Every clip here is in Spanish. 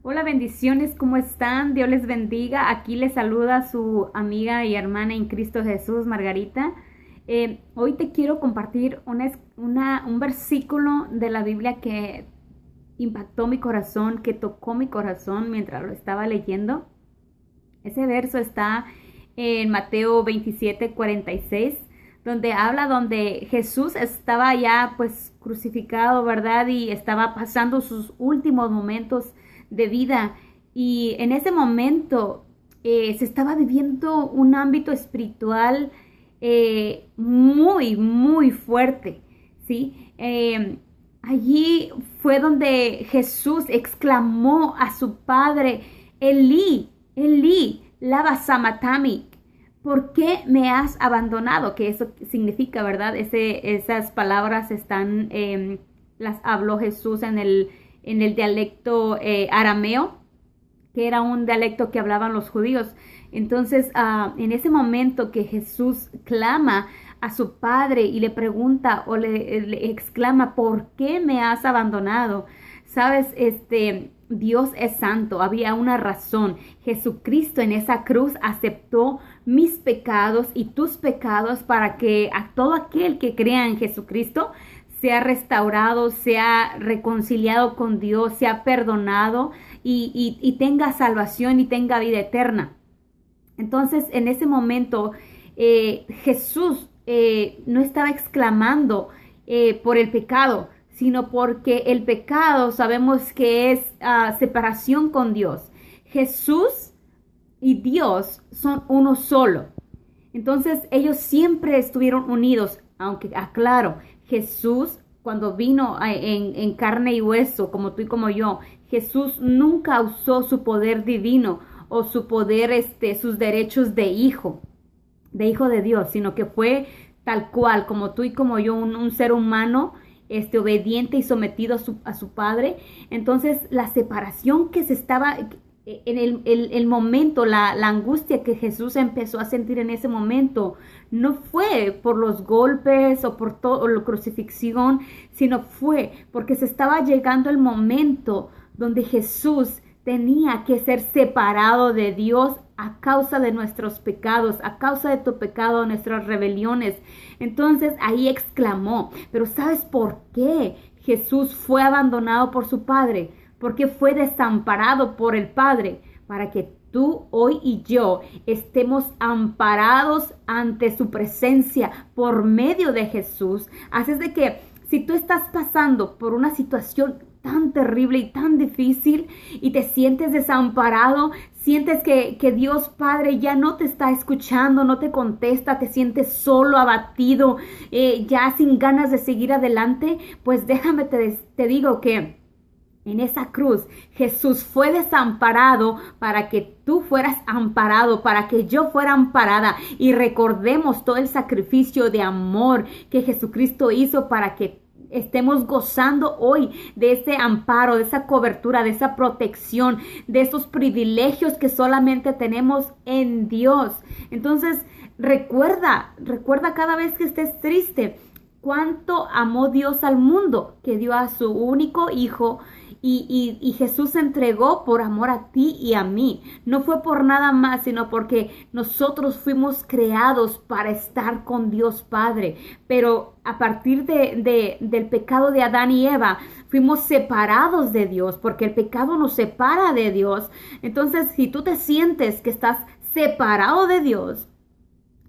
Hola, bendiciones, ¿cómo están? Dios les bendiga. Aquí les saluda su amiga y hermana en Cristo Jesús, Margarita. Hoy te quiero compartir un versículo de la Biblia que impactó mi corazón, que tocó mi corazón mientras lo estaba leyendo. Ese verso está en Mateo 27:46, donde Jesús estaba ya pues crucificado, ¿verdad? Y estaba pasando sus últimos momentos de vida. Y en ese momento se estaba viviendo un ámbito espiritual muy, muy fuerte, ¿sí? Allí fue donde Jesús exclamó a su Padre: Elí, Elí, lama sabachthani, ¿por qué me has abandonado? Que eso significa, ¿verdad? Esas palabras las habló Jesús en el dialecto arameo, que era un dialecto que hablaban los judíos. Entonces, en ese momento que Jesús clama a su Padre y le pregunta o le exclama: ¿por qué me has abandonado? Sabes, Dios es santo, había una razón. Jesucristo en esa cruz aceptó mis pecados y tus pecados para que a todo aquel que crea en Jesucristo sea restaurado, sea reconciliado con Dios, sea perdonado y tenga salvación y tenga vida eterna. Entonces, en ese momento, Jesús no estaba exclamando por el pecado, sino porque el pecado sabemos que es separación con Dios. Jesús y Dios son uno solo. Entonces ellos siempre estuvieron unidos, aunque aclaro, Jesús cuando vino en carne y hueso, como tú y como yo, Jesús nunca usó su poder divino o su poder, sus derechos de hijo de Dios, sino que fue tal cual, como tú y como yo, un ser humano, obediente y sometido a su Padre. Entonces, la separación que se estaba, en el momento, la angustia que Jesús empezó a sentir en ese momento, no fue por los golpes o por todo la crucifixión, sino fue porque se estaba llegando el momento donde Jesús tenía que ser separado de Dios a causa de nuestros pecados, a causa de tu pecado, nuestras rebeliones. Entonces ahí exclamó. Pero ¿sabes por qué Jesús fue abandonado por su Padre? Porque fue desamparado por el Padre, para que tú, hoy y yo estemos amparados ante su presencia por medio de Jesús. Así es de que si tú estás pasando por una situación tan terrible y tan difícil y te sientes desamparado, sientes que Dios Padre ya no te está escuchando, no te contesta, te sientes solo, abatido, ya sin ganas de seguir adelante, pues déjame te digo que en esa cruz Jesús fue desamparado para que tú fueras amparado, para que yo fuera amparada. Y recordemos todo el sacrificio de amor que Jesucristo hizo para que estemos gozando hoy de ese amparo, de esa cobertura, de esa protección, de esos privilegios que solamente tenemos en Dios. Entonces, recuerda cada vez que estés triste, cuánto amó Dios al mundo, que dio a su único hijo. Y Jesús se entregó por amor a ti y a mí. No fue por nada más, sino porque nosotros fuimos creados para estar con Dios Padre. Pero a partir del pecado de Adán y Eva, fuimos separados de Dios, porque el pecado nos separa de Dios. Entonces, si tú te sientes que estás separado de Dios,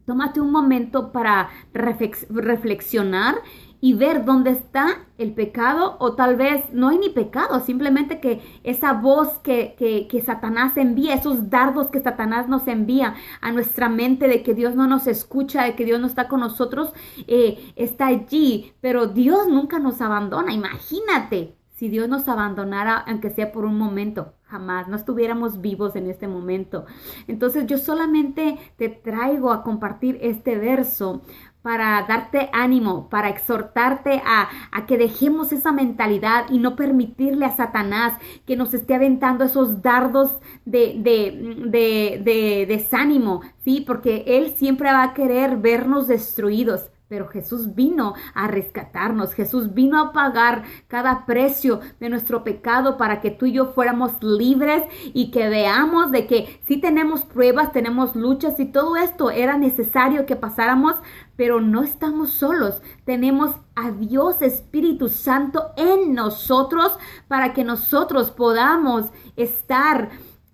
tómate un momento para reflexionar y ver dónde está el pecado, o tal vez no hay ni pecado, simplemente que esa voz que Satanás envía, esos dardos que Satanás nos envía a nuestra mente de que Dios no nos escucha, de que Dios no está con nosotros, está allí, pero Dios nunca nos abandona. Imagínate si Dios nos abandonara, aunque sea por un momento. Jamás, no estuviéramos vivos en este momento. Entonces yo solamente te traigo a compartir este verso para darte ánimo, para exhortarte a que dejemos esa mentalidad y no permitirle a Satanás que nos esté aventando esos dardos de desánimo, ¿sí? Porque él siempre va a querer vernos destruidos. Pero Jesús vino a rescatarnos. Jesús vino a pagar cada precio de nuestro pecado para que tú y yo fuéramos libres y que veamos de que sí tenemos pruebas, tenemos luchas y todo esto era necesario que pasáramos, pero no estamos solos. Tenemos a Dios Espíritu Santo en nosotros para que nosotros podamos estar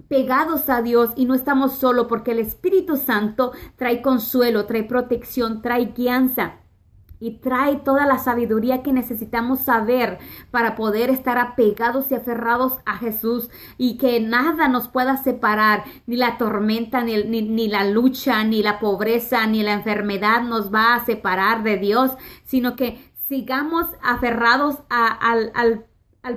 pegados a Dios y no estamos solos, porque el Espíritu Santo trae consuelo, trae protección, trae guianza y trae toda la sabiduría que necesitamos saber para poder estar apegados y aferrados a Jesús y que nada nos pueda separar, ni la tormenta, ni la lucha, ni la pobreza, ni la enfermedad nos va a separar de Dios, sino que sigamos aferrados al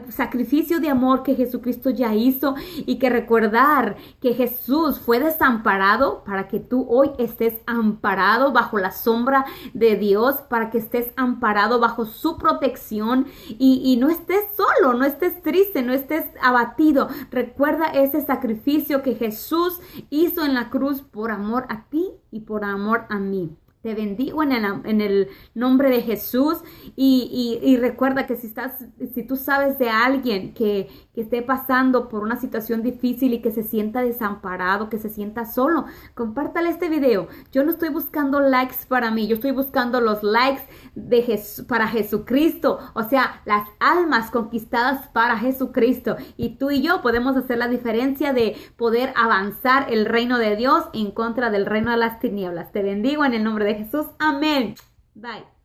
sacrificio de amor que Jesucristo ya hizo y que recordar que Jesús fue desamparado para que tú hoy estés amparado bajo la sombra de Dios, para que estés amparado bajo su protección y no estés solo, no estés triste, no estés abatido. Recuerda ese sacrificio que Jesús hizo en la cruz por amor a ti y por amor a mí. Te bendigo en el nombre de Jesús y recuerda que si tú sabes de alguien que esté pasando por una situación difícil y que se sienta desamparado, que se sienta solo, compártale este video. Yo no estoy buscando likes para mí, yo estoy buscando los likes para Jesucristo, o sea, las almas conquistadas para Jesucristo. Y tú y yo podemos hacer la diferencia de poder avanzar el reino de Dios en contra del reino de las tinieblas. Te bendigo en el nombre de Jesús. Amén. Bye.